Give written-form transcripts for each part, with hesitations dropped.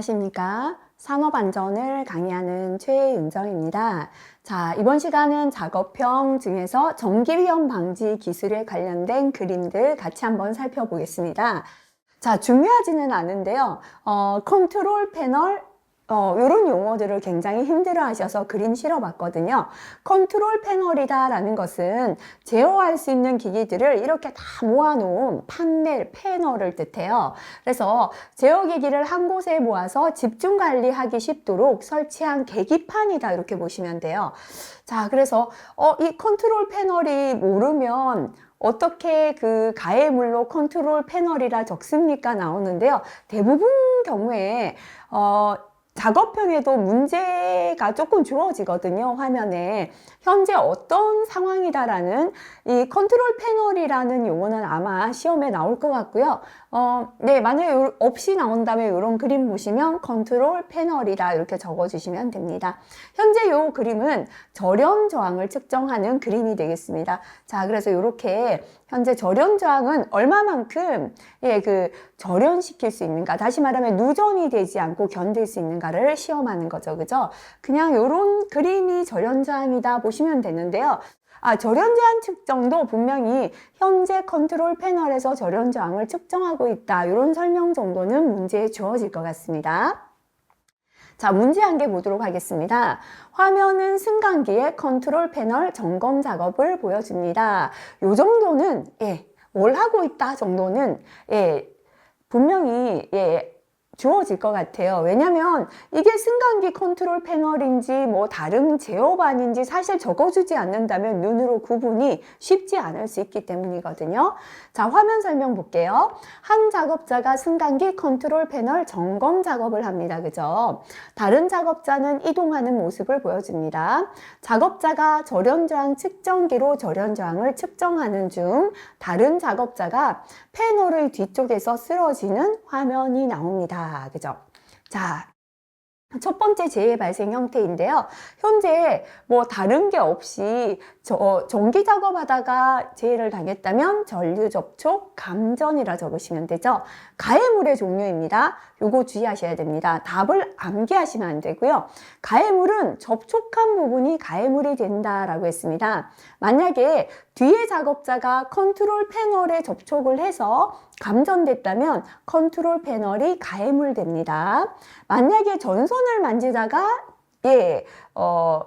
안녕하십니까. 산업안전을 강의하는 최윤정입니다. 자, 이번 시간은 작업형 중에서 전기위험 방지 기술에 관련된 그림들 같이 한번 살펴보겠습니다. 자, 중요하지는 않은데요. 컨트롤 패널, 이런 용어들을 굉장히 힘들어 하셔서 그림 실어봤거든요. 컨트롤 패널이다라는 것은 제어할 수 있는 기기들을 이렇게 다 모아놓은 판넬, 패널을 뜻해요. 그래서 제어기기를 한 곳에 모아서 집중 관리하기 쉽도록 설치한 계기판이다, 이렇게 보시면 돼요. 자, 그래서 이 컨트롤 패널이 모르면 어떻게 그 가해물로 컨트롤 패널이라 적습니까? 나오는데요. 대부분 경우에 작업형에도 문제가 조금 주어지거든요. 화면에 현재 어떤 상황이다라는 이 컨트롤 패널이라는 용어는 아마 시험에 나올 것 같고요. 네, 만약에 없이 나온다면 이런 그림 보시면 컨트롤 패널이다 이렇게 적어주시면 됩니다. 현재 이 그림은 절연 저항을 측정하는 그림이 되겠습니다. 자, 그래서 이렇게 현재 절연 저항은 얼마만큼 절연시킬 수 있는가, 다시 말하면 누전이 되지 않고 견딜 수 있는가를 시험하는 거죠. 그죠? 그냥 이런 그림이 절연 저항이다 보시면 되는데요. 절연 저항 측정도 분명히 현재 컨트롤 패널에서 절연 저항을 측정하고 있다, 이런 설명 정도는 문제에 주어질 것 같습니다. 자, 문제 한 개 보도록 하겠습니다. 화면은 승강기의 컨트롤 패널 점검 작업을 보여줍니다. 요 정도는 뭘 하고 있다 정도는 분명히 주어질 것 같아요. 왜냐면 이게 승강기 컨트롤 패널인지 뭐 다른 제어반인지 사실 적어주지 않는다면 눈으로 구분이 쉽지 않을 수 있기 때문이거든요. 자, 화면 설명 볼게요. 한 작업자가 승강기 컨트롤 패널 점검 작업을 합니다. 그죠? 다른 작업자는 이동하는 모습을 보여줍니다. 작업자가 절연저항 측정기로 절연저항을 측정하는 중 다른 작업자가 패널의 뒤쪽에서 쓰러지는 화면이 나옵니다. 그죠? 자, 첫 번째 재해 발생 형태인데요. 현재 뭐 다른 게 없이 전기 작업하다가 재해를 당했다면 전류 접촉 감전이라 적으시면 되죠. 가해물의 종류입니다. 요거 주의하셔야 됩니다. 답을 암기하시면 안 되고요. 가해물은 접촉한 부분이 가해물이 된다라고 했습니다. 만약에 뒤에 작업자가 컨트롤 패널에 접촉을 해서 감전됐다면 컨트롤 패널이 가해물 됩니다. 만약에 전선을 만지다가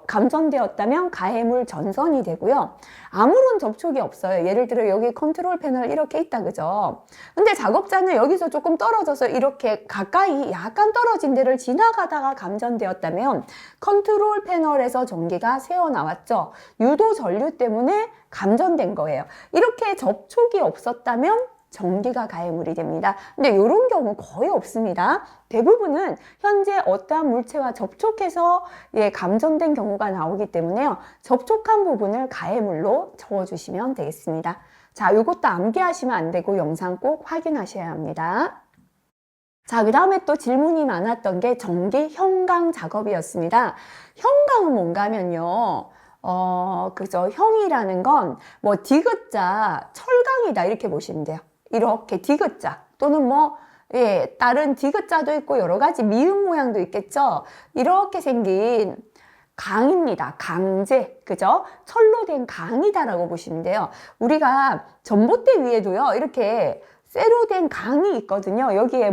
감전되었다면 가해물 전선이 되고요. 아무런 접촉이 없어요. 예를 들어 여기 컨트롤 패널 이렇게 있다, 그죠? 근데 작업자는 여기서 조금 떨어져서 이렇게 가까이 약간 떨어진 데를 지나가다가 감전되었다면 컨트롤 패널에서 전기가 새어나왔죠. 유도 전류 때문에 감전된 거예요. 이렇게 접촉이 없었다면 전기가 가해물이 됩니다. 근데 이런 경우 거의 없습니다. 대부분은 현재 어떠한 물체와 접촉해서 감전된 경우가 나오기 때문에요. 접촉한 부분을 가해물로 적어주시면 되겠습니다. 자, 이것도 암기하시면 안 되고 영상 꼭 확인하셔야 합니다. 자, 그 다음에 또 질문이 많았던 게 전기 현강 작업이었습니다. 현강은 뭔가 하면요. 그죠. 형이라는 건 뭐 디귿자, 철강이다 이렇게 보시면 돼요. 이렇게 디귿자 또는 다른 디귿자도 있고 여러 가지 미음 모양도 있겠죠. 이렇게 생긴 강입니다. 강제, 그죠? 철로 된 강이다라고 보시면 돼요. 우리가 전봇대 위에도요, 이렇게 쇠로 된 강이 있거든요. 여기에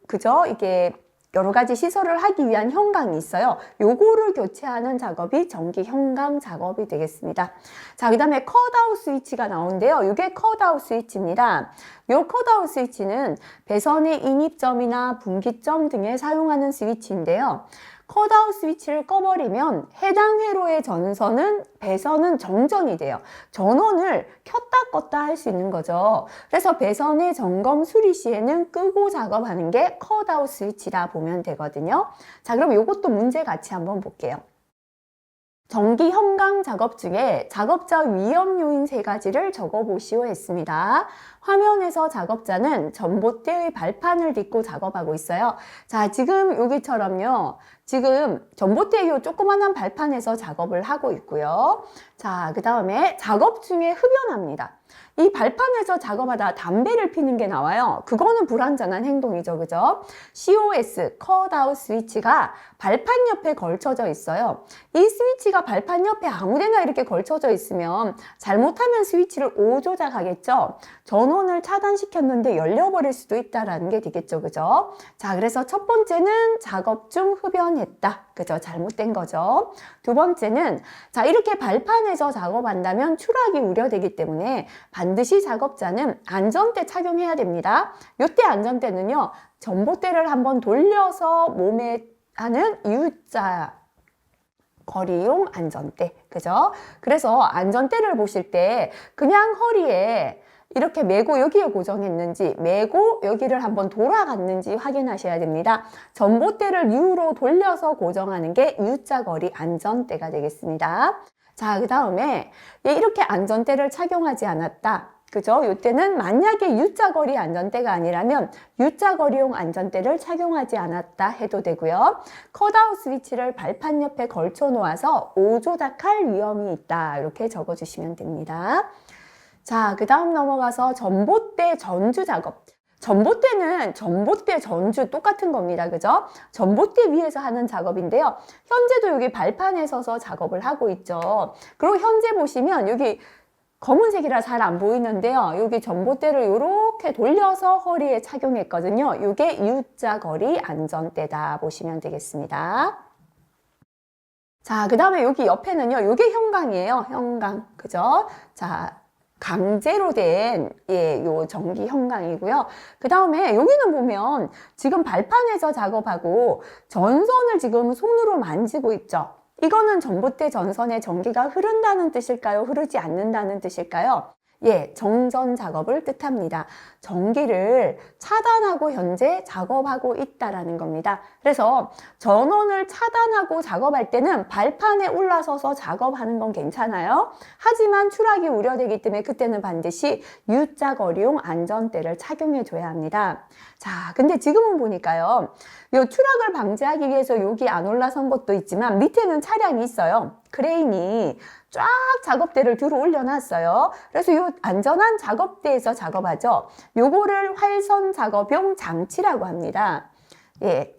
그죠? 이게 여러 가지 시설을 하기 위한 현강이 있어요. 요거를 교체하는 작업이 전기 현강 작업이 되겠습니다. 자, 그 다음에 컷아웃 스위치가 나오는데요. 이게 컷아웃 스위치입니다. 요 컷아웃 스위치는 배선의 인입점이나 분기점 등에 사용하는 스위치인데요. 컷아웃 스위치를 꺼버리면 해당 회로의 배선은 정전이 돼요. 전원을 켰다 껐다 할 수 있는 거죠. 그래서 배선의 점검 수리 시에는 끄고 작업하는 게 컷아웃 스위치라 보면 되거든요. 자, 그럼 이것도 문제 같이 한번 볼게요. 전기 현강 작업 중에 작업자 위험 요인 3가지를 적어보시오 했습니다. 화면에서 작업자는 전봇대의 발판을 딛고 작업하고 있어요. 자, 지금 여기처럼요. 지금 전봇대의 요 조그만한 발판에서 작업을 하고 있고요. 자, 그 다음에 작업 중에 흡연합니다. 이 발판에서 작업하다 담배를 피는 게 나와요. 그거는 불완전한 행동이죠. 그죠? COS, 컷아웃 스위치가 발판 옆에 걸쳐져 있어요. 이 스위치가 발판 옆에 아무데나 이렇게 걸쳐져 있으면 잘못하면 스위치를 오조작하겠죠. 전원을 차단시켰는데 열려버릴 수도 있다라는 게 되겠죠. 그죠? 자, 그래서 첫 번째는 작업 중 흡연했다. 그죠? 잘못된 거죠. 두 번째는 자, 이렇게 발판에서 작업한다면 추락이 우려되기 때문에 반드시 작업자는 안전대 착용해야 됩니다. 이때 안전대는요, 전봇대를 한번 돌려서 몸에 하는 U자 거리용 안전대. 그죠? 그래서 안전대를 보실 때 그냥 허리에 이렇게 메고 여기에 고정했는지 메고 여기를 한번 돌아갔는지 확인하셔야 됩니다. 전봇대를 U로 돌려서 고정하는 게 U자 거리 안전대가 되겠습니다. 자, 그 다음에 이렇게 안전대를 착용하지 않았다. 그죠? 이때는 만약에 U자 거리 안전대가 아니라면 U자 거리용 안전대를 착용하지 않았다 해도 되고요. 컷아웃 스위치를 발판 옆에 걸쳐 놓아서 오조작할 위험이 있다. 이렇게 적어주시면 됩니다. 자, 그 다음 넘어가서 전봇대 전주 작업. 전봇대는 전봇대 전주 똑같은 겁니다. 그죠? 전봇대 위에서 하는 작업인데요. 현재도 여기 발판에 서서 작업을 하고 있죠. 그리고 현재 보시면 여기 검은색이라 잘 안 보이는데요. 여기 전봇대를 이렇게 돌려서 허리에 착용했거든요. 이게 U자 거리 안전대다 보시면 되겠습니다. 자, 그 다음에 여기 옆에는요. 이게 형광이에요. 형광. 그죠? 자, 강제로 된 요 전기 형광이고요. 그 다음에 여기는 보면 지금 발판에서 작업하고 전선을 지금 손으로 만지고 있죠. 이거는 전봇대 전선에 전기가 흐른다는 뜻일까요? 흐르지 않는다는 뜻일까요? 예, 정전 작업을 뜻합니다. 전기를 차단하고 현재 작업하고 있다라는 겁니다. 그래서 전원을 차단하고 작업할 때는 발판에 올라서서 작업하는 건 괜찮아요. 하지만 추락이 우려되기 때문에 그때는 반드시 U자 거리용 안전대를 착용해 줘야 합니다. 자, 근데 지금은 보니까요. 요 추락을 방지하기 위해서 여기 안 올라선 것도 있지만 밑에는 차량이 있어요. 크레인이 쫙 작업대를 들어 올려놨어요. 그래서 이 안전한 작업대에서 작업하죠. 요거를 활선 작업용 장치라고 합니다. 예.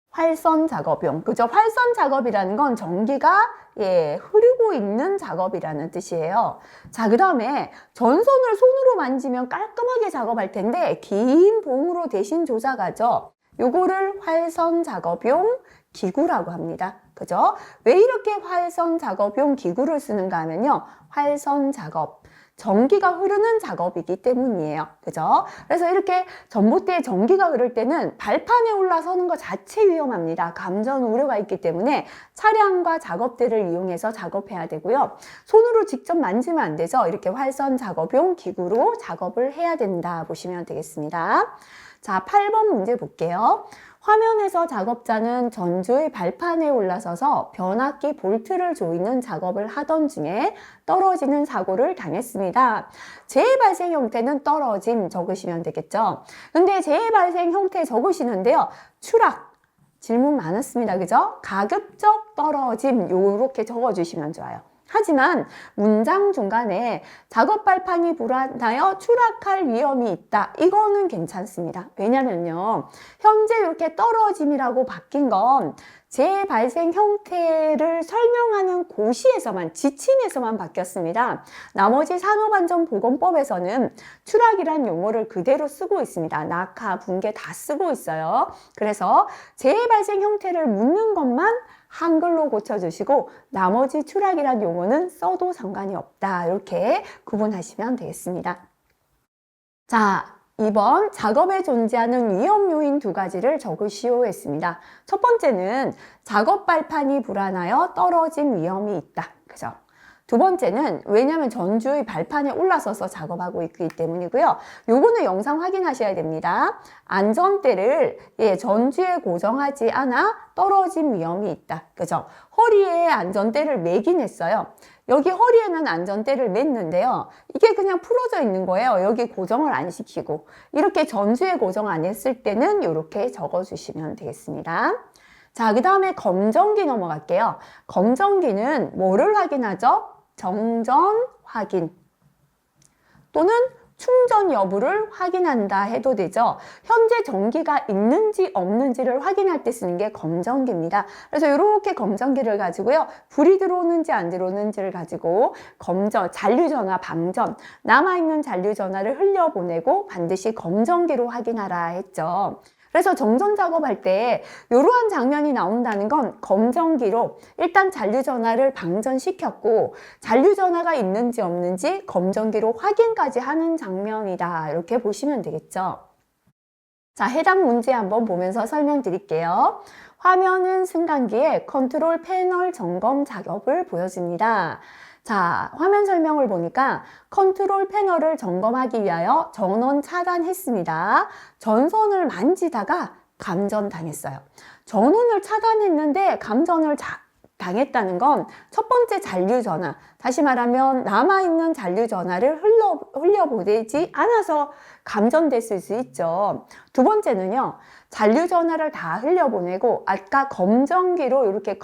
활선 작업용. 그죠? 활선 작업이라는 건 전기가 흐르고 있는 작업이라는 뜻이에요. 자, 그 다음에 전선을 손으로 만지면 깔끔하게 작업할 텐데 긴 봉으로 대신 조작하죠. 요거를 활선 작업용 기구라고 합니다. 그죠? 왜 이렇게 활선 작업용 기구를 쓰는가 하면요. 활선 작업. 전기가 흐르는 작업이기 때문이에요. 그죠? 그래서 이렇게 전봇대에 전기가 흐를 때는 발판에 올라서는 것 자체 위험합니다. 감전 우려가 있기 때문에 차량과 작업대를 이용해서 작업해야 되고요. 손으로 직접 만지면 안 되죠. 이렇게 활선 작업용 기구로 작업을 해야 된다 보시면 되겠습니다. 자, 8번 문제 볼게요. 화면에서 작업자는 전주의 발판에 올라서서 변압기 볼트를 조이는 작업을 하던 중에 떨어지는 사고를 당했습니다. 재발생 형태는 떨어짐 적으시면 되겠죠. 근데 재발생 형태 적으시는데요. 추락. 질문 많았습니다. 그죠? 가급적 떨어짐. 요렇게 적어주시면 좋아요. 하지만 문장 중간에 작업 발판이 불안하여 추락할 위험이 있다. 이거는 괜찮습니다. 왜냐면요. 현재 이렇게 떨어짐이라고 바뀐 건 재발생 형태를 설명하는 고시에서만, 지침에서만 바뀌었습니다. 나머지 산업안전보건법에서는 추락이란 용어를 그대로 쓰고 있습니다. 낙하, 붕괴 다 쓰고 있어요. 그래서 재발생 형태를 묻는 것만 한글로 고쳐주시고 나머지 추락이란 용어는 써도 상관이 없다. 이렇게 구분하시면 되겠습니다. 자, 2번 작업에 존재하는 위험 요인 2가지를 적으시오 했습니다. 첫 번째는 작업 발판이 불안하여 떨어진 위험이 있다. 그죠? 두 번째는 왜냐하면 전주의 발판에 올라서서 작업하고 있기 때문이고요. 요거는 영상 확인하셔야 됩니다. 안전대를 전주에 고정하지 않아 떨어진 위험이 있다. 그죠? 허리에 안전대를 매긴 했어요. 여기 허리에는 안전대를 맸는데요. 이게 그냥 풀어져 있는 거예요. 여기 고정을 안 시키고. 이렇게 전주에 고정 안 했을 때는 이렇게 적어주시면 되겠습니다. 자, 그 다음에 검정기 넘어갈게요. 검정기는 뭐를 확인하죠? 정전 확인. 또는 충전 여부를 확인한다 해도 되죠. 현재 전기가 있는지 없는지를 확인할 때 쓰는 게 검전기입니다. 그래서 이렇게 검전기를 가지고요. 불이 들어오는지 안 들어오는지를 가지고 잔류전화, 방전, 남아있는 잔류전화를 흘려보내고 반드시 검전기로 확인하라 했죠. 그래서 정전 작업할 때 이러한 장면이 나온다는 건 검전기로 일단 잔류전화를 방전시켰고 잔류전화가 있는지 없는지 검전기로 확인까지 하는 장면이다. 이렇게 보시면 되겠죠. 자, 해당 문제 한번 보면서 설명드릴게요. 화면은 승강기의 컨트롤 패널 점검 작업을 보여줍니다. 자, 화면 설명을 보니까 컨트롤 패널을 점검하기 위하여 전원 차단했습니다. 전선을 만지다가 감전당했어요. 전원을 차단했는데 감전을 당했다는 건 첫 번째 잔류전화, 다시 말하면 남아있는 잔류전화를 흘려보내지 않아서 감전됐을 수 있죠. 두 번째는요, 잔류전화를 다 흘려보내고 아까 검전기로 이렇게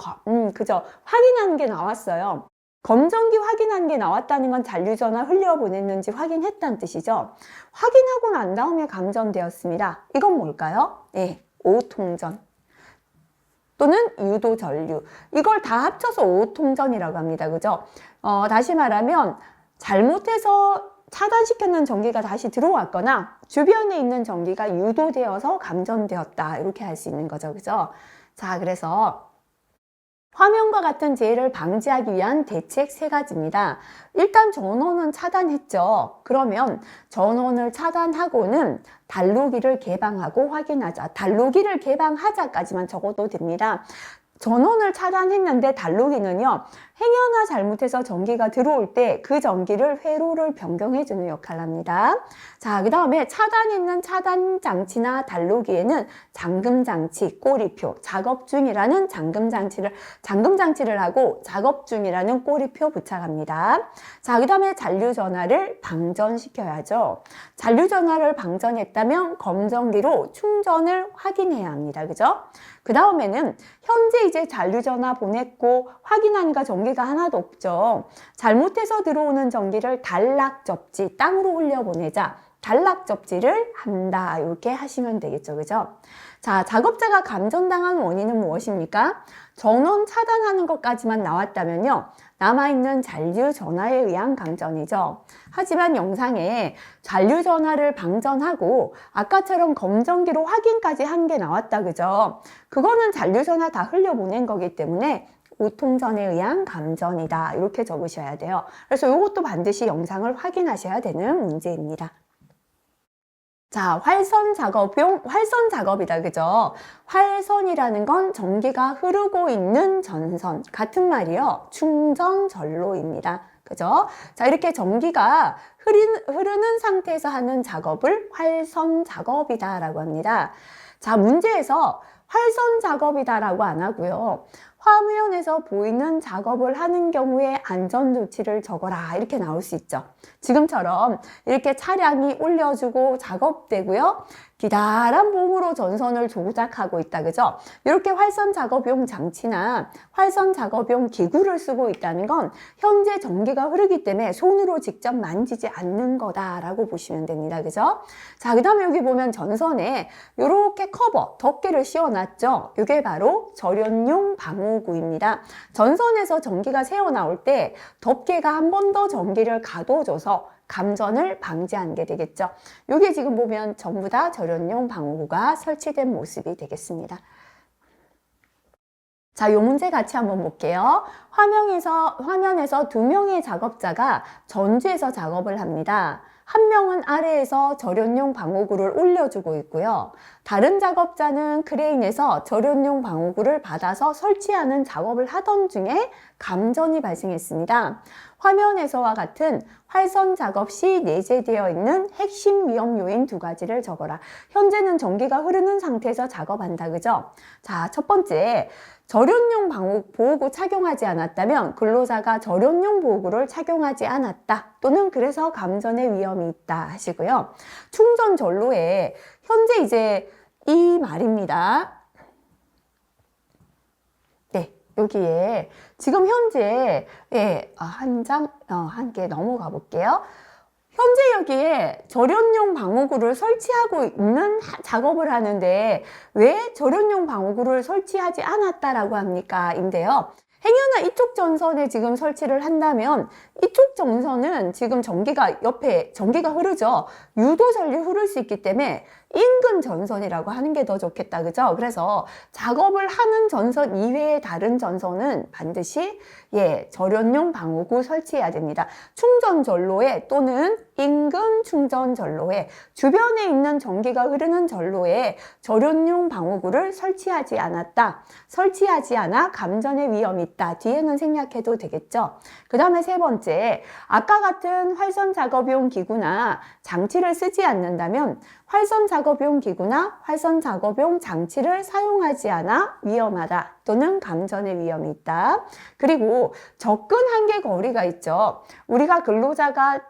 그죠, 확인하는 게 나왔어요. 검전기 확인한 게 나왔다는 건 잔류전화 흘려보냈는지 확인했다는 뜻이죠. 확인하고 난 다음에 감전되었습니다. 이건 뭘까요? 네, 오통전 또는 유도전류. 이걸 다 합쳐서 오통전이라고 합니다. 그죠? 다시 말하면 잘못해서 차단시켰는 전기가 다시 들어왔거나 주변에 있는 전기가 유도되어서 감전되었다. 이렇게 할 수 있는 거죠. 그죠? 자, 그래서 화면과 같은 재해를 방지하기 위한 대책 3가지입니다. 일단 전원은 차단했죠. 그러면 전원을 차단하고는 단로기를 개방하고 확인하자. 단로기를 개방하자까지만 적어도 됩니다. 전원을 차단했는데 단로기는요, 행여나 잘못해서 전기가 들어올 때 그 전기를 회로를 변경해주는 역할을 합니다. 자, 그 다음에 차단있는 차단 장치나 단로기에는 잠금 장치, 꼬리표, 작업 중이라는 잠금 장치를 하고 작업 중이라는 꼬리표 부착합니다. 자, 그 다음에 잔류 전화를 방전시켜야죠. 잔류 전화를 방전했다면 검전기로 충전을 확인해야 합니다. 그죠? 그 다음에는 현재 이제 잔류전화 보냈고 확인하니까 전기가 하나도 없죠. 잘못해서 들어오는 전기를 단락접지, 땅으로 흘려보내자. 단락접지를 한다. 이렇게 하시면 되겠죠. 그죠? 자, 작업자가 감전당한 원인은 무엇입니까? 전원 차단하는 것까지만 나왔다면요, 남아있는 잔류 전화에 의한 감전이죠. 하지만 영상에 잔류 전화를 방전하고 아까처럼 검전기로 확인까지 한 게 나왔다. 그죠? 그거는 잔류 전화 다 흘려보낸 거기 때문에 오통전에 의한 감전이다. 이렇게 적으셔야 돼요. 그래서 이것도 반드시 영상을 확인하셔야 되는 문제입니다. 자, 활선 작업이다. 그죠? 활선이라는 건 전기가 흐르고 있는 전선. 같은 말이요. 충전 전로입니다. 그죠? 자, 이렇게 전기가 흐르는 상태에서 하는 작업을 활선 작업이다 라고 합니다. 자, 문제에서 활선 작업이다라고 안 하고요. 화면에서 보이는 작업을 하는 경우에 안전조치를 적어라. 이렇게 나올 수 있죠. 지금처럼 이렇게 차량이 올려주고 작업되고요. 기다란 봉으로 전선을 조작하고 있다. 그죠? 이렇게 활선 작업용 장치나 활선 작업용 기구를 쓰고 있다는 건 현재 전기가 흐르기 때문에 손으로 직접 만지지 않는 거다라고 보시면 됩니다. 그죠? 자, 그 다음에 여기 보면 전선에 이렇게 커버, 덮개를 씌워놨죠? 이게 바로 절연용 방호구입니다. 전선에서 전기가 새어나올 때 덮개가 한 번 더 전기를 가둬줘서 감전을 방지하는 게 되겠죠. 이게 지금 보면 전부 다 절연용 방호구가 설치된 모습이 되겠습니다. 자, 이 문제 같이 한번 볼게요. 화면에서 2명의 작업자가 전주에서 작업을 합니다. 한 명은 아래에서 절연용 방호구를 올려주고 있고요. 다른 작업자는 크레인에서 절연용 방호구를 받아서 설치하는 작업을 하던 중에 감전이 발생했습니다. 화면에서와 같은 활선 작업 시 내재되어 있는 핵심 위험 요인 2가지를 적어라. 현재는 전기가 흐르는 상태에서 작업한다. 그죠? 자, 첫 번째. 절연용 보호구 착용하지 않았다면 근로자가 절연용 보호구를 착용하지 않았다. 또는 그래서 감전의 위험이 있다 하시고요. 충전 전로에 현재 이제 이 말입니다. 네, 여기에 지금 현재 한 개 넘어가 볼게요. 현재 여기에 절연용 방어구를 설치하고 있는 작업을 하는데 왜 절연용 방어구를 설치하지 않았다라고 합니까? 인데요. 행여나 이쪽 전선에 지금 설치를 한다면 이쪽 전선은 지금 전기가 옆에 전기가 흐르죠. 유도 전류 흐를 수 있기 때문에 인근 전선이라고 하는 게 더 좋겠다. 그죠? 그래서 작업을 하는 전선 이외의 다른 전선은 반드시 절연용 방어구 설치해야 됩니다. 충전 전로에 또는 인근 충전 전로에 주변에 있는 전기가 흐르는 전로에 절연용 방어구를 설치하지 않았다. 설치하지 않아 감전의 위험이 있다. 뒤에는 생략해도 되겠죠. 그 다음에 세 번째, 아까 같은 활선 작업용 기구나 장치를 쓰지 않는다면 활선 작업용 기구나 활선 작업용 장치를 사용하지 않아 위험하다 또는 감전의 위험이 있다. 그리고 접근 한계 거리가 있죠. 우리가 근로자가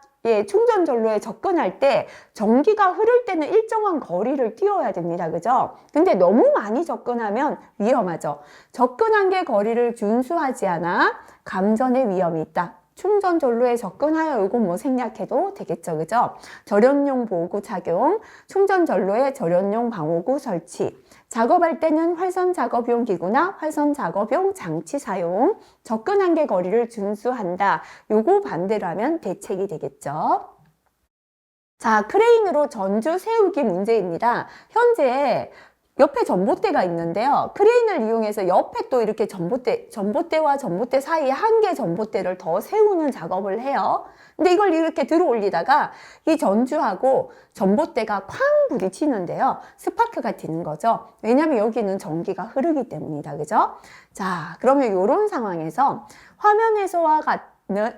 충전 전로에 접근할 때 전기가 흐를 때는 일정한 거리를 뛰어야 됩니다. 그죠? 근데 너무 많이 접근하면 위험하죠. 접근 한계 거리를 준수하지 않아 감전의 위험이 있다. 충전 전로에 접근하여 이거 뭐 생략해도 되겠죠. 그죠? 절연용 보호구 착용, 충전 전로에 절연용 방호구 설치, 작업할 때는 활선 작업용 기구나 활선 작업용 장치 사용, 접근 한계 거리를 준수한다. 요거 반대로 하면 대책이 되겠죠. 자, 크레인으로 전주 세우기 문제입니다. 현재 옆에 전봇대가 있는데요. 크레인을 이용해서 옆에 또 이렇게 전봇대와 전봇대 사이에 한 개 전봇대를 더 세우는 작업을 해요. 근데 이걸 이렇게 들어 올리다가 이 전주하고 전봇대가 쾅 부딪히는데요. 스파크가 튀는 거죠. 왜냐면 여기는 전기가 흐르기 때문이다. 그죠? 자, 그러면 이런 상황에서 화면에서와 같은,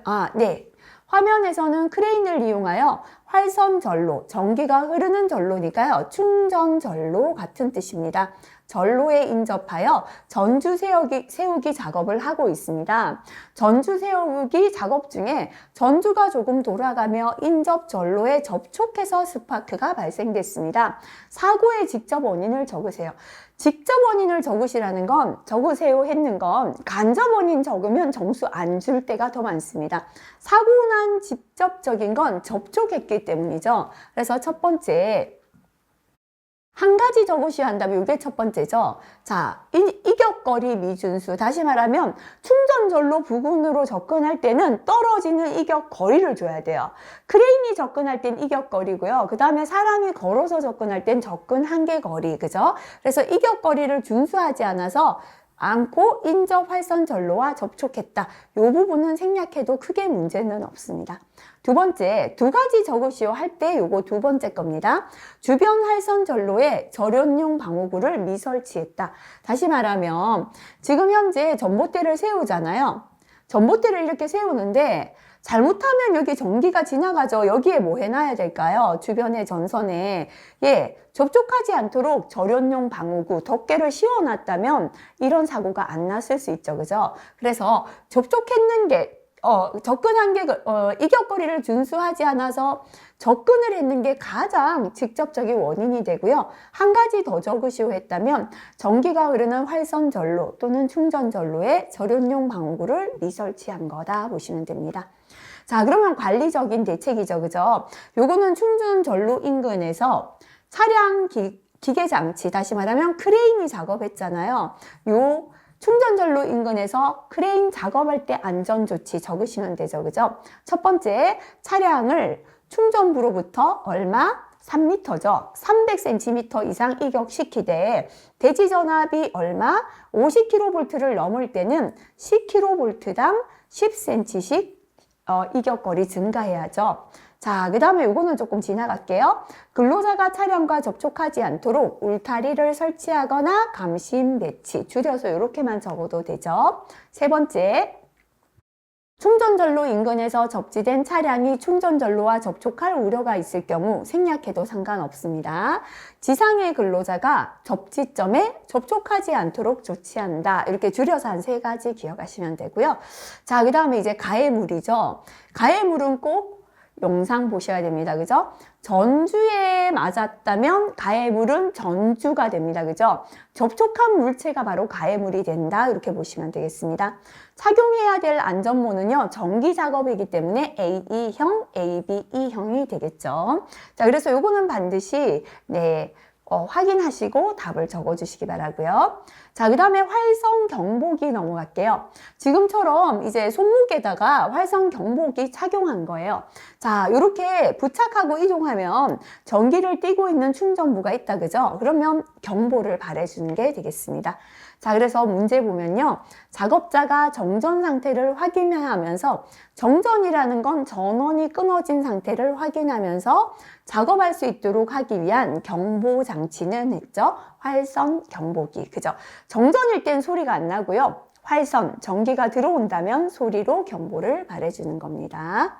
화면에서는 크레인을 이용하여 활선 전로, 전기가 흐르는 전로니까요. 충전 전로 같은 뜻입니다. 전로에 인접하여 전주 세우기 작업을 하고 있습니다. 전주 세우기 작업 중에 전주가 조금 돌아가며 인접 전로에 접촉해서 스파크가 발생됐습니다. 사고의 직접 원인을 적으세요. 직접 원인을 적으시라는 건, 적으세요 했는 건 간접 원인 적으면 점수 안 줄 때가 더 많습니다. 사고 난 직접적인 건 접촉했기 때문이죠. 그래서 첫 번째, 한 가지 적으셔야 한다면 이게 첫 번째죠. 자, 이격거리 미준수. 다시 말하면 충전전로 부근으로 접근할 때는 떨어지는 이격거리를 줘야 돼요. 크레인이 접근할 땐 이격거리고요. 그 다음에 사람이 걸어서 접근할 땐 접근 한계거리. 그죠? 그래서 이격거리를 준수하지 않고 인접 활선 전로와 접촉했다. 이 부분은 생략해도 크게 문제는 없습니다. 두 번째, 두 가지 적으시오 할 때 요거 두 번째 겁니다. 주변 활선 전로에 절연용 방호구를 미설치했다. 다시 말하면 지금 현재 전봇대를 세우잖아요. 전봇대를 이렇게 세우는데 잘못하면 여기 전기가 지나가죠. 여기에 뭐 해놔야 될까요? 주변의 전선에 접촉하지 않도록 절연용 방호구, 덮개를 씌워놨다면 이런 사고가 안 났을 수 있죠. 그죠? 그래서 접촉했는 게 접근한 게 이격거리를 준수하지 않아서 접근을 했는 게 가장 직접적인 원인이 되고요. 한 가지 더 적으시오 했다면 전기가 흐르는 활선 전로 또는 충전 전로에 절연용 방호구를 미설치한 거다 보시면 됩니다. 자, 그러면 관리적인 대책이죠. 그죠? 요거는 충전 전로 인근에서 차량 기계 장치, 다시 말하면 크레인이 작업했잖아요. 요 충전 전로 인근에서 크레인 작업할 때 안전조치 적으시면 되죠. 그죠? 첫 번째, 차량을 충전부로부터 얼마? 3m죠. 300cm 이상 이격시키되 대지전압이 얼마? 50kV를 넘을 때는 10kV당 10cm씩 이격거리 증가해야죠. 자, 그 다음에 요거는 조금 지나갈게요. 근로자가 차량과 접촉하지 않도록 울타리를 설치하거나 감심 배치, 줄여서 이렇게만 적어도 되죠. 세 번째, 충전전로 인근에서 접지된 차량이 충전전로와 접촉할 우려가 있을 경우 생략해도 상관없습니다. 지상의 근로자가 접지점에 접촉하지 않도록 조치한다. 이렇게 줄여서 한 세 가지 기억하시면 되고요. 자, 그 다음에 이제 가해물이죠. 가해물은 꼭 영상 보셔야 됩니다. 그죠? 전주에 맞았다면 가해물은 전주가 됩니다. 그죠? 접촉한 물체가 바로 가해물이 된다. 이렇게 보시면 되겠습니다. 착용해야 될 안전모는요, 전기 작업이기 때문에 AE형, ABE형이 되겠죠. 자, 그래서 요거는 반드시, 확인하시고 답을 적어 주시기 바라고요. 자, 그 다음에 활성 경보기 넘어갈게요. 지금처럼 이제 손목에다가 활성 경보기 착용한 거예요. 자, 이렇게 부착하고 이동하면 전기를 띠고 있는 충전부가 있다, 그죠? 그러면 경보를 발해주는 게 되겠습니다. 자, 그래서 문제 보면요. 작업자가 정전 상태를 확인하면서, 정전이라는 건 전원이 끊어진 상태를 확인하면서 작업할 수 있도록 하기 위한 경보 장치는 했죠. 활선 경보기. 그죠? 정전일 땐 소리가 안 나고요. 활선, 전기가 들어온다면 소리로 경보를 발해주는 겁니다.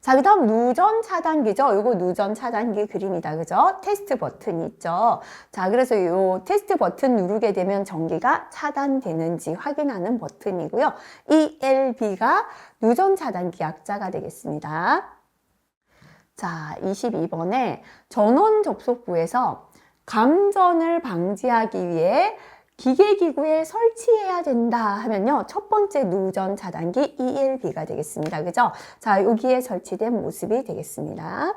자, 그 다음 누전 차단기죠. 요거 누전 차단기 그림이다. 그죠? 테스트 버튼이 있죠. 자, 그래서 요 테스트 버튼 누르게 되면 전기가 차단되는지 확인하는 버튼이고요. ELB가 누전 차단기 약자가 되겠습니다. 자, 22번에 전원 접속부에서 감전을 방지하기 위해 기계기구에 설치해야 된다 하면요. 첫 번째 누전 차단기 ELB가 되겠습니다. 그죠? 자, 여기에 설치된 모습이 되겠습니다.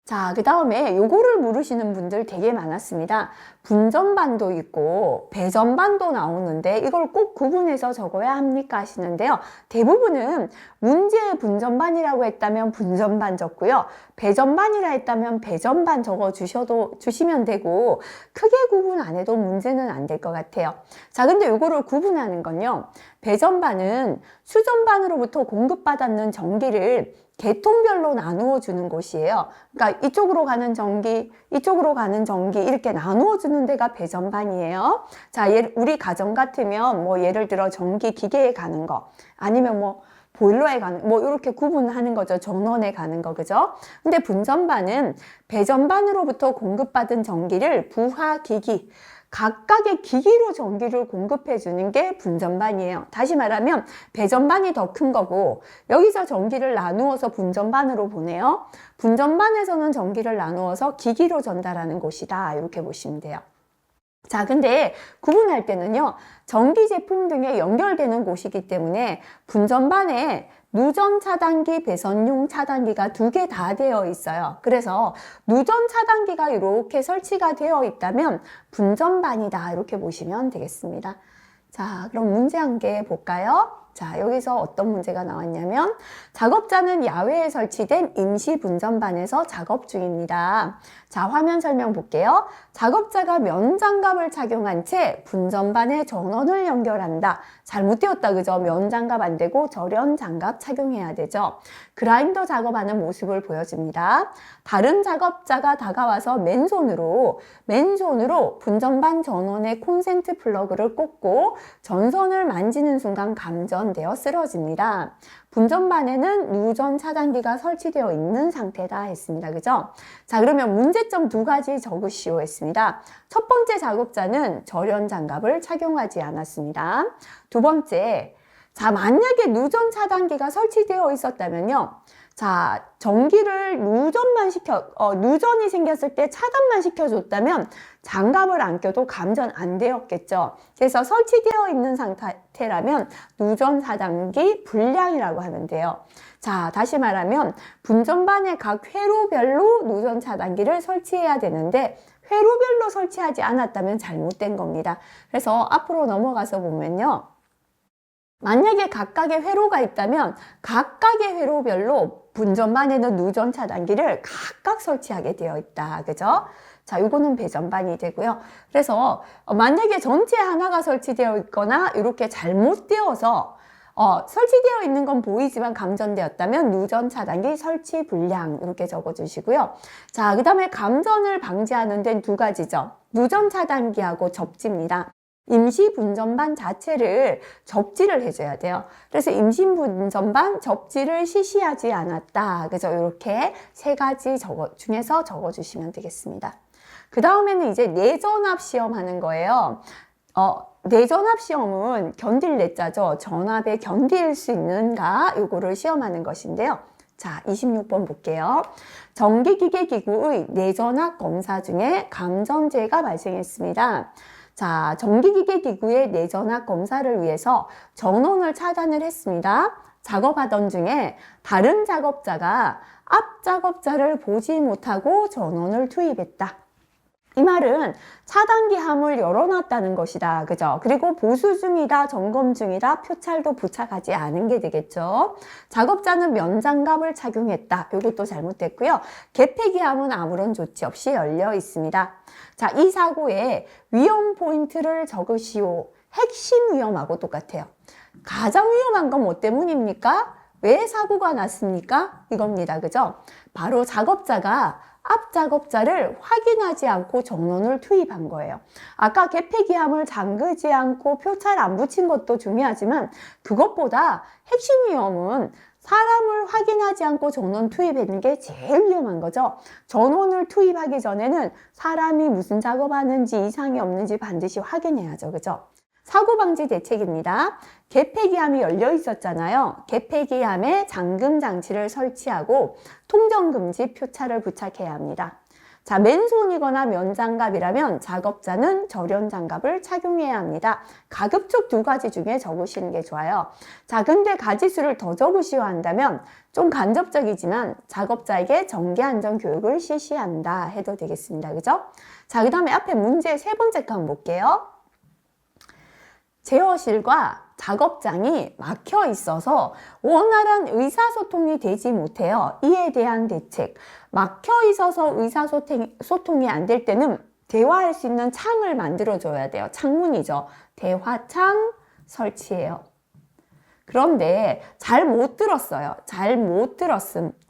자, 그 다음에 요거를 물으시는 분들 되게 많았습니다. 분전반도 있고 배전반도 나오는데 이걸 꼭 구분해서 적어야 합니까 하시는데요. 대부분은 문제의 분전반이라고 했다면 분전반 적고요. 배전반이라 했다면 배전반 적어 주시면 되고 크게 구분 안 해도 문제는 안 될 것 같아요. 자, 근데 요거를 구분하는 건요. 배전반은 수전반으로부터 공급받았는 전기를 계통별로 나누어 주는 곳이에요. 그러니까 이쪽으로 가는 전기, 이쪽으로 가는 전기 이렇게 나누어 주는 데가 배전반이에요. 자, 우리 가정 같으면 뭐 예를 들어 전기 기계에 가는 거 아니면 뭐 보일러에 가는 뭐 이렇게 구분하는 거죠. 전원에 가는 거, 그죠? 근데 분전반은 배전반으로부터 공급받은 전기를 부하기기, 각각의 기기로 전기를 공급해 주는 게 분전반이에요. 다시 말하면 배전반이 더 큰 거고 여기서 전기를 나누어서 분전반으로 보내요. 분전반에서는 전기를 나누어서 기기로 전달하는 곳이다. 이렇게 보시면 돼요. 자, 근데 구분할 때는요, 전기 제품 등에 연결되는 곳이기 때문에 분전반에 누전 차단기, 배선용 차단기가 두 개 다 되어 있어요. 그래서 누전 차단기가 이렇게 설치가 되어 있다면 분전반이다. 이렇게 보시면 되겠습니다. 자, 그럼 문제 한 개 볼까요? 자, 여기서 어떤 문제가 나왔냐면 작업자는 야외에 설치된 임시 분전반에서 작업 중입니다. 자, 화면 설명 볼게요. 작업자가 면장갑을 착용한 채 분전반에 전원을 연결한다. 잘못되었다, 그죠? 면장갑 안 되고 절연장갑 착용해야 되죠. 그라인더 작업하는 모습을 보여줍니다. 다른 작업자가 다가와서 맨손으로 분전반 전원의 콘센트 플러그를 꽂고 전선을 만지는 순간 감전되어 쓰러집니다. 분전반에는 누전 차단기가 설치되어 있는 상태다 했습니다. 그죠? 자, 그러면 문제점 두 가지 적으시오 했습니다. 첫 번째 작업자는 절연 장갑을 착용하지 않았습니다. 두 번째, 자, 만약에 누전 차단기가 설치되어 있었다면요. 자, 전기를 누전이 생겼을 때 차단만 시켜줬다면 장갑을 안 껴도 감전 안 되었겠죠. 그래서 설치되어 있는 상태라면 누전 차단기 불량이라고 하면 돼요. 자, 다시 말하면 분전반의 각 회로별로 누전 차단기를 설치해야 되는데 회로별로 설치하지 않았다면 잘못된 겁니다. 그래서 앞으로 넘어가서 보면요. 만약에 각각의 회로가 있다면 각각의 회로별로 분전반에는 누전 차단기를 각각 설치하게 되어 있다. 그죠? 자, 이거는 배전반이 되고요. 그래서 만약에 전체 하나가 설치되어 있거나 이렇게 잘못되어서 설치되어 있는 건 보이지만 감전되었다면 누전 차단기 설치 불량 이렇게 적어주시고요. 자, 그 다음에 감전을 방지하는 데는 두 가지죠. 누전 차단기하고 접지입니다. 임시 분전반 자체를 접지를 해줘야 돼요. 그래서 임시 분전반 접지를 실시하지 않았다. 그죠? 이렇게 세 가지 중에서 적어주시면 되겠습니다. 그 다음에는 이제 내전압 시험하는 거예요. 내전압 시험은 견딜 내자죠. 전압에 견딜 수 있는가? 요거를 시험하는 것인데요. 자, 26번 볼게요. 전기기계기구의 내전압 검사 중에 감전제가 발생했습니다. 자, 전기기계기구의 내전압 검사를 위해서 전원을 차단을 했습니다. 작업하던 중에 다른 작업자가 앞 작업자를 보지 못하고 전원을 투입했다. 이 말은 차단기 함을 열어놨다는 것이다. 그죠? 그리고 보수 중이다, 점검 중이다, 표찰도 부착하지 않은 게 되겠죠. 작업자는 면장갑을 착용했다. 이것도 잘못됐고요. 개폐기 함은 아무런 조치 없이 열려 있습니다. 자, 이 사고의 위험 포인트를 적으시오. 핵심 위험하고 똑같아요. 가장 위험한 건 뭐 때문입니까? 왜 사고가 났습니까? 이겁니다. 그죠? 바로 작업자가 앞 작업자를 확인하지 않고 전원을 투입한 거예요. 아까 개폐기함을 잠그지 않고 표찰 안 붙인 것도 중요하지만 그것보다 핵심 위험은 사람을 확인하지 않고 전원 투입하는 게 제일 위험한 거죠. 전원을 투입하기 전에는 사람이 무슨 작업하는지 이상이 없는지 반드시 확인해야죠. 그죠? 사고방지 대책입니다. 개폐기함이 열려 있었잖아요. 개폐기함에 잠금 장치를 설치하고 통전금지 표차를 부착해야 합니다. 자, 맨손이거나 면장갑이라면 작업자는 절연장갑을 착용해야 합니다. 가급적 두 가지 중에 적으시는 게 좋아요. 자, 근데 가지수를 더 적으시려 한다면 좀 간접적이지만 작업자에게 전기안전 교육을 실시한다 해도 되겠습니다. 그죠? 자, 그 다음에 앞에 문제 세 번째 거 한번 볼게요. 제어실과 작업장이 막혀 있어서 원활한 의사소통이 되지 못해요. 이에 대한 대책. 막혀 있어서 의사소통이 안 될 때는 대화할 수 있는 창을 만들어줘야 돼요. 창문이죠. 대화창 설치해요. 그런데 잘 못 들었어요. 잘 못 들음.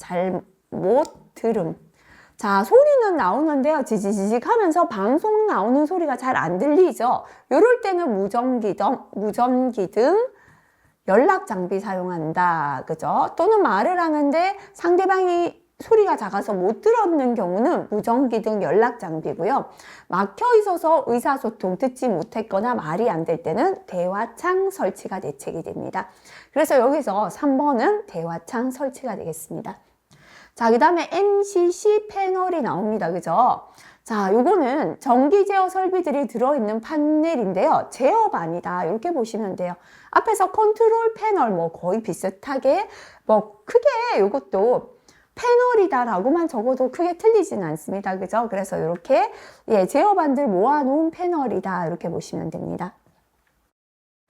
자, 소리는 나오는데요. 지지직 하면서 방송 나오는 소리가 잘 안 들리죠. 이럴 때는 무전기 등 연락 장비 사용한다. 그죠? 또는 말을 하는데 상대방이 소리가 작아서 못 들었는 경우는 무전기 등 연락 장비고요. 막혀 있어서 의사소통 듣지 못했거나 말이 안 될 때는 대화창 설치가 대책이 됩니다. 그래서 여기서 3번은 대화창 설치가 되겠습니다. 자, 그 다음에 MCC 패널이 나옵니다. 그죠? 자, 요거는 전기 제어 설비들이 들어있는 판넬인데요. 제어반이다. 이렇게 보시면 돼요. 앞에서 컨트롤 패널 뭐 거의 비슷하게 뭐 크게 요것도 패널이다 라고만 적어도 크게 틀리진 않습니다. 그죠? 그래서 이렇게 제어반들 모아놓은 패널이다. 이렇게 보시면 됩니다.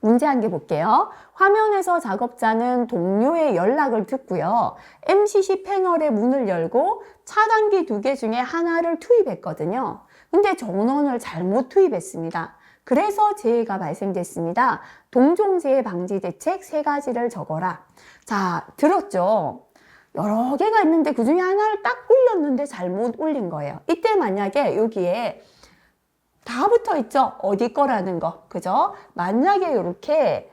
문제 한 개 볼게요. 화면에서 작업자는 동료의 연락을 듣고요. MCC 패널의 문을 열고 차단기 2개 중에 하나를 투입했거든요. 근데 전원을 잘못 투입했습니다. 그래서 재해가 발생됐습니다. 동종재해 방지 대책 3가지를 적어라. 자, 들었죠? 여러 개가 있는데 그 중에 하나를 딱 올렸는데 잘못 올린 거예요. 이때 만약에 여기에 다 붙어 있죠? 어디 거라는 거. 그죠? 만약에 이렇게,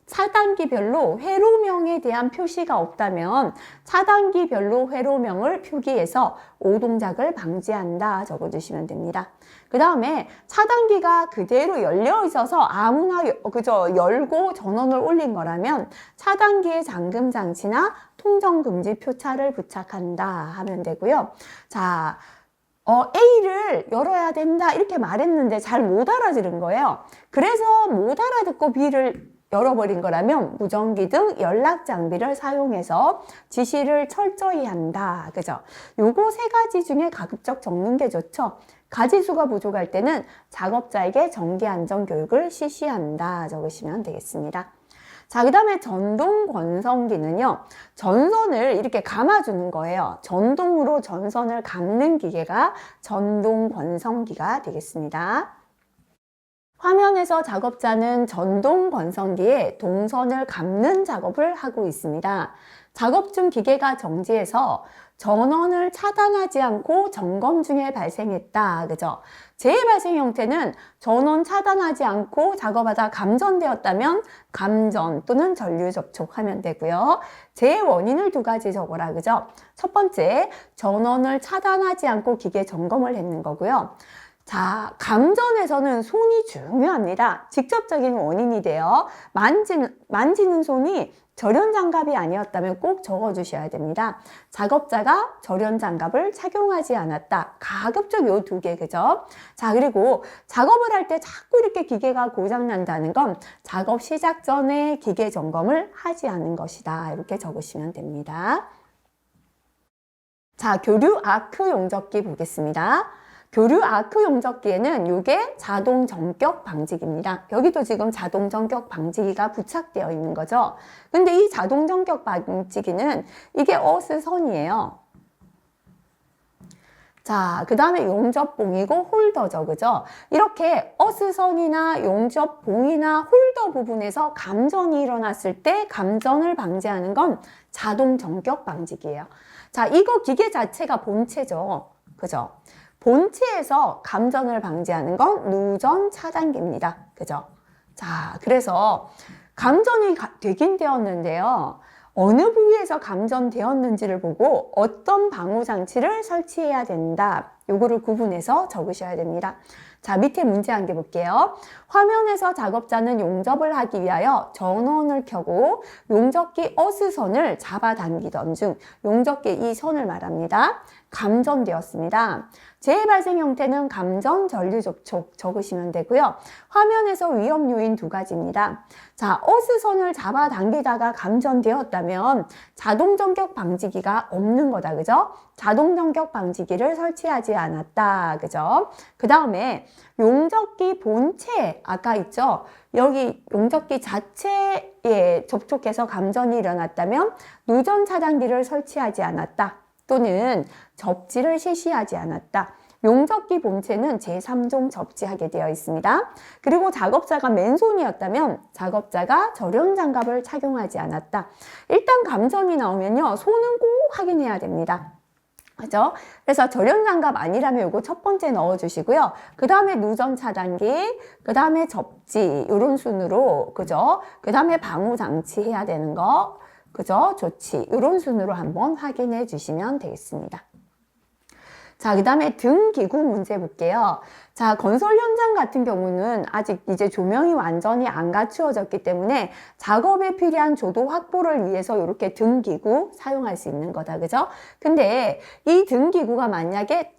차단기별로 회로명에 대한 표시가 없다면 차단기별로 회로명을 표기해서 오동작을 방지한다 적어주시면 됩니다. 그 다음에 차단기가 그대로 열려 있어서 아무나 열고 전원을 올린 거라면 차단기의 잠금 장치나 통전금지 표차를 부착한다 하면 되고요. 자, A를 열어야 된다 이렇게 말했는데 잘 못 알아들은 거예요. 그래서 못 알아듣고 B를 열어버린 거라면 무전기 등 연락 장비를 사용해서 지시를 철저히 한다. 그죠? 요거 3가지 중에 가급적 적는 게 좋죠. 가지수가 부족할 때는 작업자에게 전기안전 교육을 실시한다 적으시면 되겠습니다. 자, 그 다음에 전동 권성기는요, 전선을 이렇게 감아주는 거예요. 전동으로 전선을 감는 기계가 전동 권성기가 되겠습니다. 화면에서 작업자는 전동 권성기에 동선을 감는 작업을 하고 있습니다. 작업 중 기계가 정지해서 전원을 차단하지 않고 점검 중에 발생했다. 그죠? 재해 발생 형태는 전원 차단하지 않고 작업하다 감전되었다면 감전 또는 전류 접촉하면 되고요. 재해 원인을 2가지 적어라. 그죠? 첫 번째, 전원을 차단하지 않고 기계 점검을 했는 거고요. 자, 감전에서는 손이 중요합니다. 직접적인 원인이 돼요. 만지는 손이 절연장갑이 아니었다면 꼭 적어주셔야 됩니다. 작업자가 절연장갑을 착용하지 않았다. 가급적 요 두 개, 그죠? 자, 그리고 작업을 할 때 자꾸 이렇게 기계가 고장난다는 건 작업 시작 전에 기계 점검을 하지 않은 것이다. 이렇게 적으시면 됩니다. 자, 교류 아크 용접기 보겠습니다. 교류 아크 용접기에는 이게 자동 전격 방지기입니다. 여기도 지금 자동 전격 방지기가 부착되어 있는 거죠. 근데 이 자동 전격 방지기는 이게 어스선이에요. 자, 그 다음에 용접봉이고 홀더죠, 그죠? 이렇게 어스선이나 용접봉이나 홀더 부분에서 감전이 일어났을 때 감전을 방지하는 건 자동 전격 방지기예요. 자, 이거 기계 자체가 본체죠, 그죠? 본체에서 감전을 방지하는 건 누전 차단기입니다. 그죠? 자, 그래서 감전이 되긴 되었는데요. 어느 부위에서 감전되었는지를 보고 어떤 방호 장치를 설치해야 된다. 요거를 구분해서 적으셔야 됩니다. 자, 밑에 문제 한 개 볼게요. 화면에서 작업자는 용접을 하기 위하여 전원을 켜고 용접기 어스선을 잡아당기던 중 용접기 이 선을 말합니다. 감전되었습니다. 재발생 형태는 감전, 전류 접촉 적으시면 되고요. 화면에서 위험 요인 두 가지입니다. 자, 어스선을 잡아당기다가 감전되었다면 자동 전격 방지기가 없는 거다, 그죠? 자동 전격 방지기를 설치하지 않았다, 그죠? 그 다음에 용접기 본체, 아까 있죠? 여기 용접기 자체에 접촉해서 감전이 일어났다면 누전 차단기를 설치하지 않았다. 또는 접지를 실시하지 않았다. 용접기 본체는 제3종 접지하게 되어 있습니다. 그리고 작업자가 맨손이었다면 작업자가 절연장갑을 착용하지 않았다. 일단 감전이 나오면요, 손은 꼭 확인해야 됩니다. 그죠? 그래서 절연장갑 아니라면 요거 첫 번째 넣어주시고요. 그 다음에 누전 차단기, 그 다음에 접지, 이런 순으로, 그죠? 그 다음에 방호 장치 해야 되는 거, 그죠? 조치, 이런 순으로 한번 확인해 주시면 되겠습니다. 자, 그 다음에 등기구 문제 볼게요. 자, 건설 현장 같은 경우는 아직 이제 조명이 완전히 안 갖추어졌기 때문에 작업에 필요한 조도 확보를 위해서 이렇게 등기구 사용할 수 있는 거다, 그죠? 근데 이 등기구가 만약에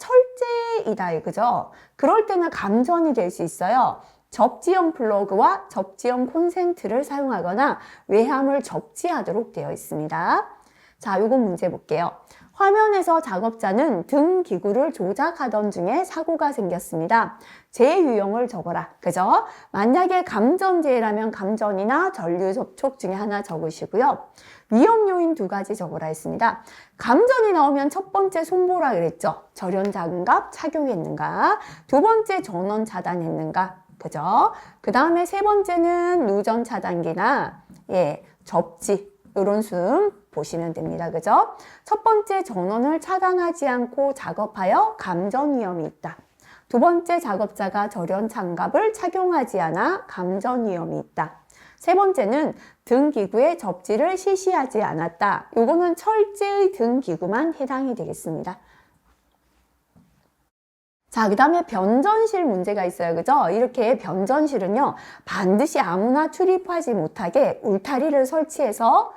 철제이다, 그죠? 그럴 때는 감전이 될 수 있어요. 접지형 플러그와 접지형 콘센트를 사용하거나 외함을 접지하도록 되어 있습니다. 자, 요거 문제 볼게요. 화면에서 작업자는 등 기구를 조작하던 중에 사고가 생겼습니다. 재 유형을 적어라. 그죠? 만약에 감전재라면 감전이나 전류 접촉 중에 하나 적으시고요. 위험 요인 두 가지 적어라 했습니다. 감전이 나오면 첫 번째 손보라 그랬죠? 절연장갑 착용했는가? 두 번째 전원 차단했는가? 그죠? 그 다음에 세 번째는 누전 차단기나 접지 이런 순 보시면 됩니다. 그죠? 첫 번째 전원을 차단하지 않고 작업하여 감전 위험이 있다. 두 번째 작업자가 절연 장갑을 착용하지 않아 감전 위험이 있다. 세 번째는 등기구의 접지를 실시하지 않았다. 요거는 철제의 등기구만 해당이 되겠습니다. 자, 그 다음에 변전실 문제가 있어요. 그죠? 이렇게 변전실은요, 반드시 아무나 출입하지 못하게 울타리를 설치해서,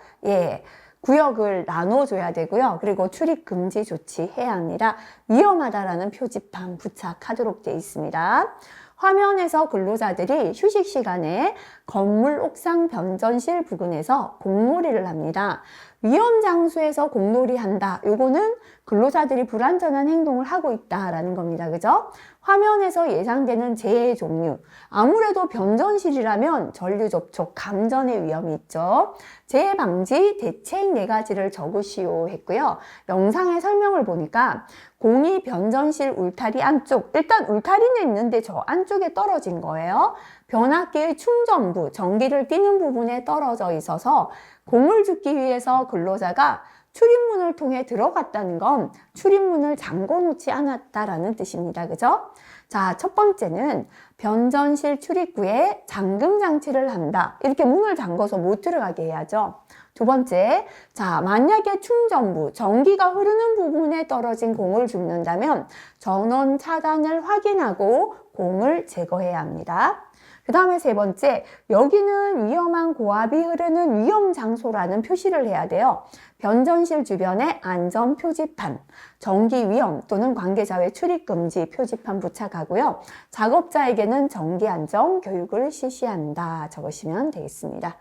구역을 나눠줘야 되고요. 그리고 출입 금지 조치해야 합니다. 위험하다라는 표지판 부착하도록 되어 있습니다. 화면에서 근로자들이 휴식 시간에 건물 옥상 변전실 부근에서 공놀이를 합니다. 위험 장소에서 공놀이 한다. 요거는 근로자들이 불안전한 행동을 하고 있다라는 겁니다. 그죠? 화면에서 예상되는 재해 종류. 아무래도 변전실이라면 전류 접촉, 감전의 위험이 있죠. 재해 방지 대책 4가지를 적으시오 했고요. 영상의 설명을 보니까 공이 변전실 울타리 안쪽, 일단 울타리는 있는데 저 안쪽에 떨어진 거예요. 변압기의 충전부, 전기를 띠는 부분에 떨어져 있어서 공을 줍기 위해서 근로자가 출입문을 통해 들어갔다는 건 출입문을 잠궈 놓지 않았다라는 뜻입니다. 그죠? 자, 첫 번째는 변전실 출입구에 잠금 장치를 한다. 이렇게 문을 잠궈서 못 들어가게 해야죠. 두 번째, 자, 만약에 충전부, 전기가 흐르는 부분에 떨어진 공을 줍는다면 전원 차단을 확인하고 공을 제거해야 합니다. 그 다음에 세 번째, 여기는 위험한 고압이 흐르는 위험 장소라는 표시를 해야 돼요. 변전실 주변에 안전 표지판, 전기 위험 또는 관계자 외 출입 금지 표지판 부착하고요. 작업자에게는 전기 안전 교육을 실시한다. 적으시면 되겠습니다.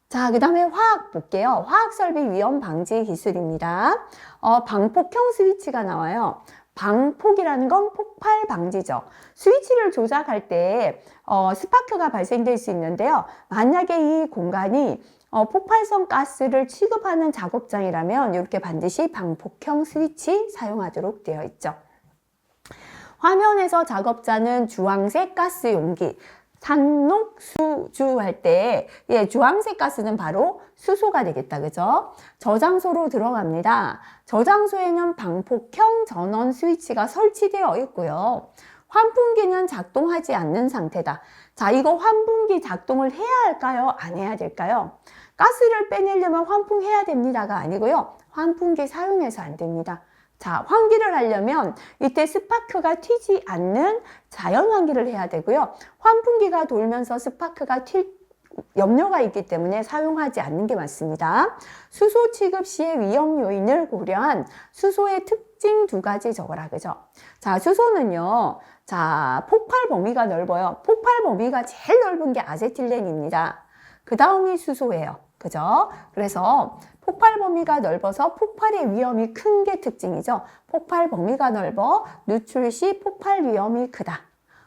자, 그 다음에 화학 볼게요. 화학설비 위험 방지 기술입니다. 방폭형 스위치가 나와요. 방폭이라는 건 폭발 방지죠. 스위치를 조작할 때 스파크가 발생될 수 있는데요. 만약에 이 공간이 폭발성 가스를 취급하는 작업장이라면 이렇게 반드시 방폭형 스위치 사용하도록 되어 있죠. 화면에서 작업자는 주황색 가스 용기, 산녹수주 할 때, 주황색 가스는 바로 수소가 되겠다, 그죠? 저장소로 들어갑니다. 저장소에는 방폭형 전원 스위치가 설치되어 있고요. 환풍기는 작동하지 않는 상태다. 자, 이거 환풍기 작동을 해야 할까요? 안 해야 될까요? 가스를 빼내려면 환풍해야 됩니다가 아니고요. 환풍기 사용해서 안 됩니다. 자, 환기를 하려면 이때 스파크가 튀지 않는 자연 환기를 해야 되고요. 환풍기가 돌면서 스파크가 튈 염려가 있기 때문에 사용하지 않는 게 맞습니다. 수소 취급 시의 위험 요인을 고려한 수소의 특징 두 가지 적어라, 그죠? 자, 수소는요, 자, 폭발 범위가 넓어요. 폭발 범위가 제일 넓은 게 아세틸렌입니다. 그 다음이 수소예요. 그죠? 그래서 폭발 범위가 넓어서 폭발의 위험이 큰 게 특징이죠. 폭발 범위가 넓어 누출 시 폭발 위험이 크다.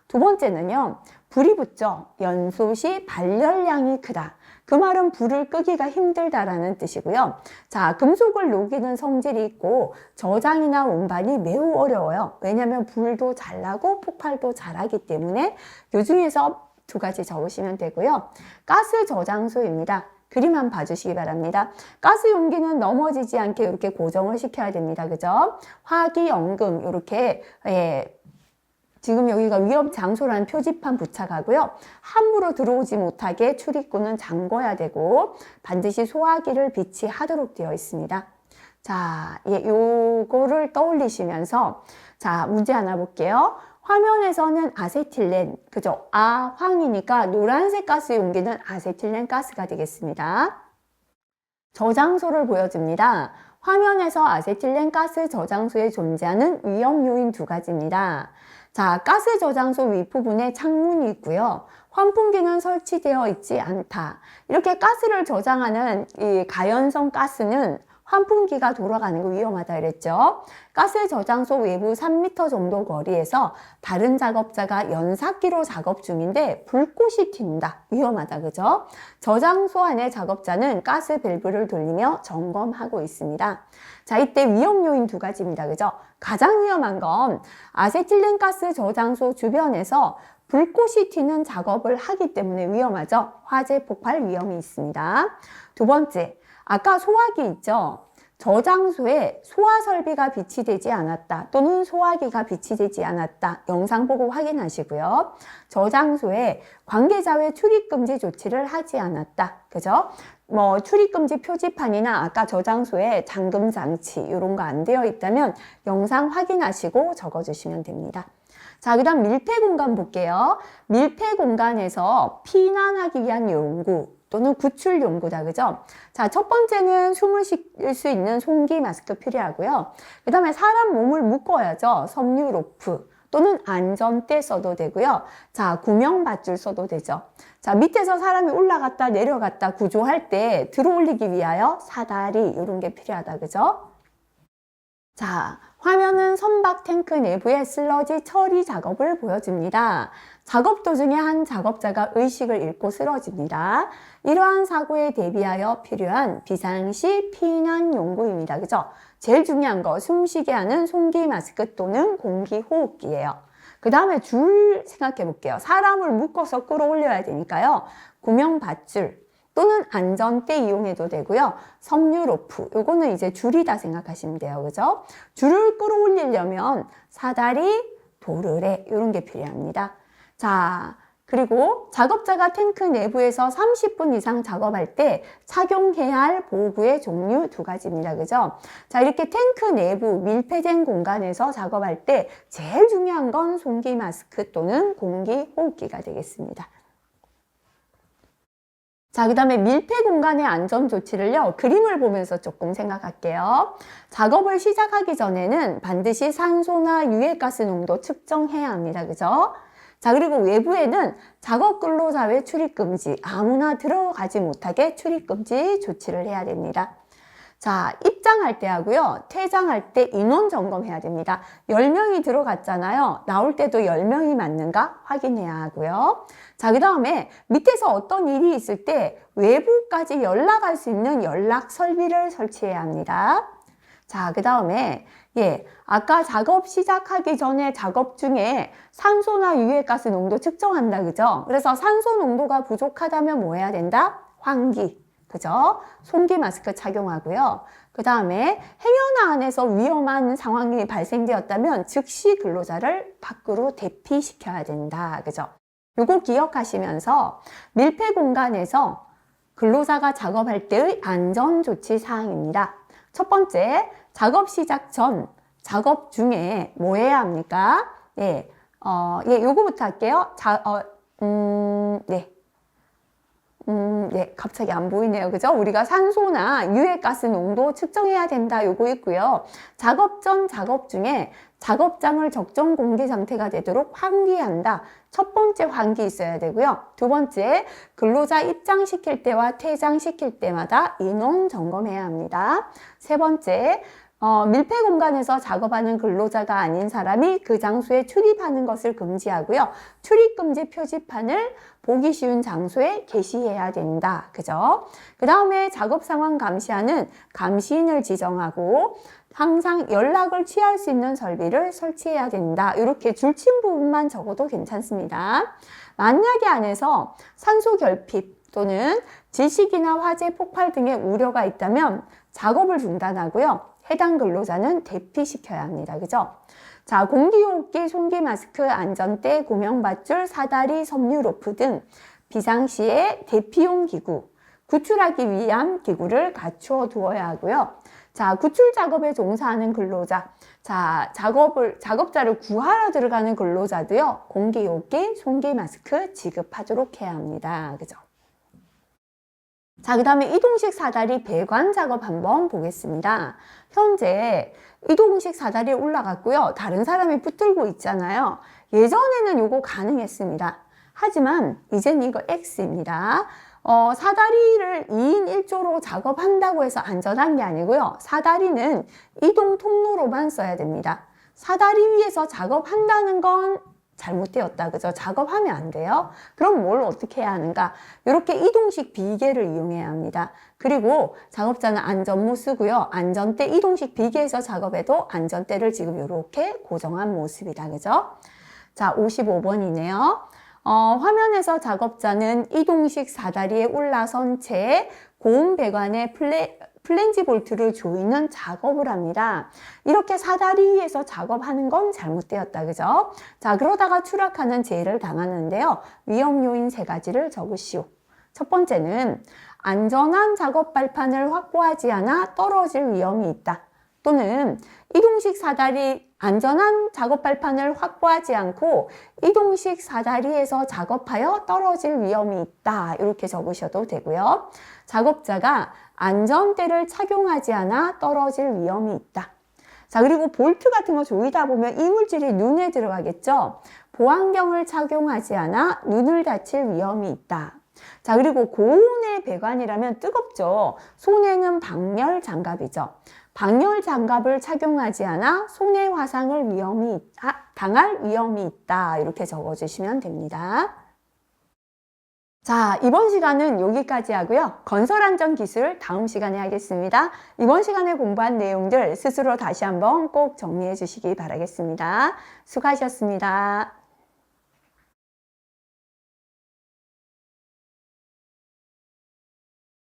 두 번째는요, 불이 붙죠. 연소 시 발열량이 크다. 그 말은 불을 끄기가 힘들다라는 뜻이고요. 자, 금속을 녹이는 성질이 있고 저장이나 운반이 매우 어려워요. 왜냐하면 불도 잘 나고 폭발도 잘하기 때문에 이 중에서 두 가지 적으시면 되고요. 가스 저장소입니다. 그림 한번 봐주시기 바랍니다. 가스 용기는 넘어지지 않게 이렇게 고정을 시켜야 됩니다. 그죠? 화기, 연금 이렇게 지금 여기가 위험 장소라는 표지판 부착하고요. 함부로 들어오지 못하게 출입구는 잠궈야 되고 반드시 소화기를 비치하도록 되어 있습니다. 자, 요거를 떠올리시면서 자, 문제 하나 볼게요. 화면에서는 아세틸렌, 그죠? 황이니까 노란색 가스 용기는 아세틸렌 가스가 되겠습니다. 저장소를 보여줍니다. 화면에서 아세틸렌 가스 저장소에 존재하는 위험 요인 두 가지입니다. 자, 가스 저장소 윗부분에 창문이 있고요. 환풍기는 설치되어 있지 않다. 이렇게 가스를 저장하는 이 가연성 가스는 환풍기가 돌아가는 거 위험하다 그랬죠. 가스 저장소 외부 3m 정도 거리에서 다른 작업자가 연삭기로 작업 중인데 불꽃이 튄다. 위험하다. 그죠? 저장소 안에 작업자는 가스 밸브를 돌리며 점검하고 있습니다. 자, 이때 위험 요인 두 가지입니다. 그죠? 가장 위험한 건 아세틸렌 가스 저장소 주변에서 불꽃이 튀는 작업을 하기 때문에 위험하죠. 화재 폭발 위험이 있습니다. 두 번째, 아까 소화기 있죠? 저장소에 소화 설비가 비치되지 않았다 또는 소화기가 비치되지 않았다. 영상 보고 확인하시고요. 저장소에 관계자 외 출입금지 조치를 하지 않았다. 그죠? 뭐 출입금지 표지판이나 아까 저장소에 잠금 장치 이런 거 안 되어 있다면 영상 확인하시고 적어주시면 됩니다. 자, 그 다음 밀폐 공간 볼게요. 밀폐 공간에서 피난하기 위한 용구 또는 구출 용구다, 그죠? 자, 첫 번째는 숨을 쉴 수 있는 송기 마스크 필요하고요. 그 다음에 사람 몸을 묶어야죠. 섬유 로프 또는 안전대 써도 되고요. 자, 구명 밧줄 써도 되죠. 자, 밑에서 사람이 올라갔다 내려갔다 구조할 때 들어 올리기 위하여 사다리 이런 게 필요하다, 그죠? 자, 화면은 선박 탱크 내부의 슬러지 처리 작업을 보여줍니다. 작업 도중에 한 작업자가 의식을 잃고 쓰러집니다. 이러한 사고에 대비하여 필요한 비상시 피난 용구입니다. 그죠? 제일 중요한 거 숨쉬게 하는 송기 마스크 또는 공기 호흡기예요. 그 다음에 줄 생각해 볼게요. 사람을 묶어서 끌어올려야 되니까요. 구명 밧줄 또는 안전대 이용해도 되고요. 섬유 로프, 요거는 이제 줄이다 생각하시면 돼요. 그죠? 줄을 끌어올리려면 사다리, 도르래 이런 게 필요합니다. 자, 그리고 작업자가 탱크 내부에서 30분 이상 작업할 때 착용해야 할 보호구의 종류 두 가지입니다. 그죠? 자, 이렇게 탱크 내부 밀폐된 공간에서 작업할 때 제일 중요한 건 송기 마스크 또는 공기 호흡기가 되겠습니다. 자, 그 다음에 밀폐 공간의 안전 조치를요, 그림을 보면서 조금 생각할게요. 작업을 시작하기 전에는 반드시 산소나 유해가스 농도 측정해야 합니다. 그죠? 자, 그리고 외부에는 작업 근로자 외 출입 금지, 아무나 들어가지 못하게 출입 금지 조치를 해야 됩니다. 자, 입장할 때 하고요, 퇴장할 때 인원 점검해야 됩니다. 10명이 들어갔잖아요. 나올 때도 10명이 맞는가 확인해야 하고요. 자, 그 다음에 밑에서 어떤 일이 있을 때 외부까지 연락할 수 있는 연락 설비를 설치해야 합니다. 자, 그 다음에 아까 작업 시작하기 전에 작업 중에 산소나 유해가스 농도 측정한다, 그죠? 그래서 산소 농도가 부족하다면 뭐 해야 된다? 환기. 그죠? 송기 마스크 착용하고요. 그 다음에 행여나 안에서 위험한 상황이 발생되었다면 즉시 근로자를 밖으로 대피시켜야 된다. 그죠? 요거 기억하시면서 밀폐 공간에서 근로자가 작업할 때의 안전조치 사항입니다. 첫 번째, 작업 시작 전, 작업 중에 뭐 해야 합니까? 요거부터 할게요. 갑자기 안 보이네요. 그죠? 우리가 산소나 유해가스 농도 측정해야 된다. 요거 있고요. 작업 전, 작업 중에 작업장을 적정 공기 상태가 되도록 환기한다. 첫 번째 환기 있어야 되고요. 두 번째, 근로자 입장시킬 때와 퇴장시킬 때마다 인원 점검해야 합니다. 세 번째, 밀폐 공간에서 작업하는 근로자가 아닌 사람이 그 장소에 출입하는 것을 금지하고요. 출입금지 표지판을 보기 쉬운 장소에 게시해야 된다. 그죠? 그 다음에 작업 상황 감시하는 감시인을 지정하고 항상 연락을 취할 수 있는 설비를 설치해야 된다. 이렇게 줄친 부분만 적어도 괜찮습니다. 만약에 안에서 산소 결핍 또는 질식이나 화재 폭발 등의 우려가 있다면 작업을 중단하고요. 해당 근로자는 대피시켜야 합니다. 그죠? 자, 공기호흡기, 송기 마스크, 안전대, 고명밧줄, 사다리, 섬유 로프 등 비상시에 대피용 기구, 구출하기 위한 기구를 갖추어 두어야 하고요. 자, 구출 작업에 종사하는 근로자, 자, 작업자를 구하러 들어가는 근로자도요, 공기호흡기, 송기 마스크 지급하도록 해야 합니다. 그죠? 자, 그 다음에 이동식 사다리 배관 작업 한번 보겠습니다. 현재 이동식 사다리에 올라갔고요. 다른 사람이 붙들고 있잖아요. 예전에는 요거 가능했습니다. 하지만 이제는 이거 X입니다. 사다리를 2인 1조로 작업한다고 해서 안전한 게 아니고요. 사다리는 이동 통로로만 써야 됩니다. 사다리 위에서 작업한다는 건 잘못되었다. 그죠? 작업하면 안 돼요. 그럼 뭘 어떻게 해야 하는가? 이렇게 이동식 비계를 이용해야 합니다. 그리고 작업자는 안전모 쓰고요. 안전대 이동식 비계에서 작업해도 안전대를 지금 이렇게 고정한 모습이다. 그죠? 자, 55번이네요. 화면에서 작업자는 이동식 사다리에 올라선 채 고온 배관에 플랜지 볼트를 조이는 작업을 합니다. 이렇게 사다리 위에서 작업하는 건 잘못되었다. 그죠? 자, 그러다가 추락하는 재해를 당하는데요. 위험 요인 3가지를 적으시오. 첫 번째는 안전한 작업 발판을 확보하지 않아 떨어질 위험이 있다. 또는 이동식 사다리 안전한 작업 발판을 확보하지 않고 이동식 사다리에서 작업하여 떨어질 위험이 있다. 이렇게 적으셔도 되고요. 작업자가 안전대를 착용하지 않아 떨어질 위험이 있다. 자, 그리고 볼트 같은 거 조이다 보면 이물질이 눈에 들어가겠죠. 보안경을 착용하지 않아 눈을 다칠 위험이 있다. 자, 그리고 고온의 배관이라면 뜨겁죠. 손에는 방열 장갑이죠. 방열 장갑을 착용하지 않아 손해 화상을 당할 위험이 있다. 이렇게 적어주시면 됩니다. 자, 이번 시간은 여기까지 하고요. 건설안전기술 다음 시간에 하겠습니다. 이번 시간에 공부한 내용들 스스로 다시 한번 꼭 정리해 주시기 바라겠습니다. 수고하셨습니다.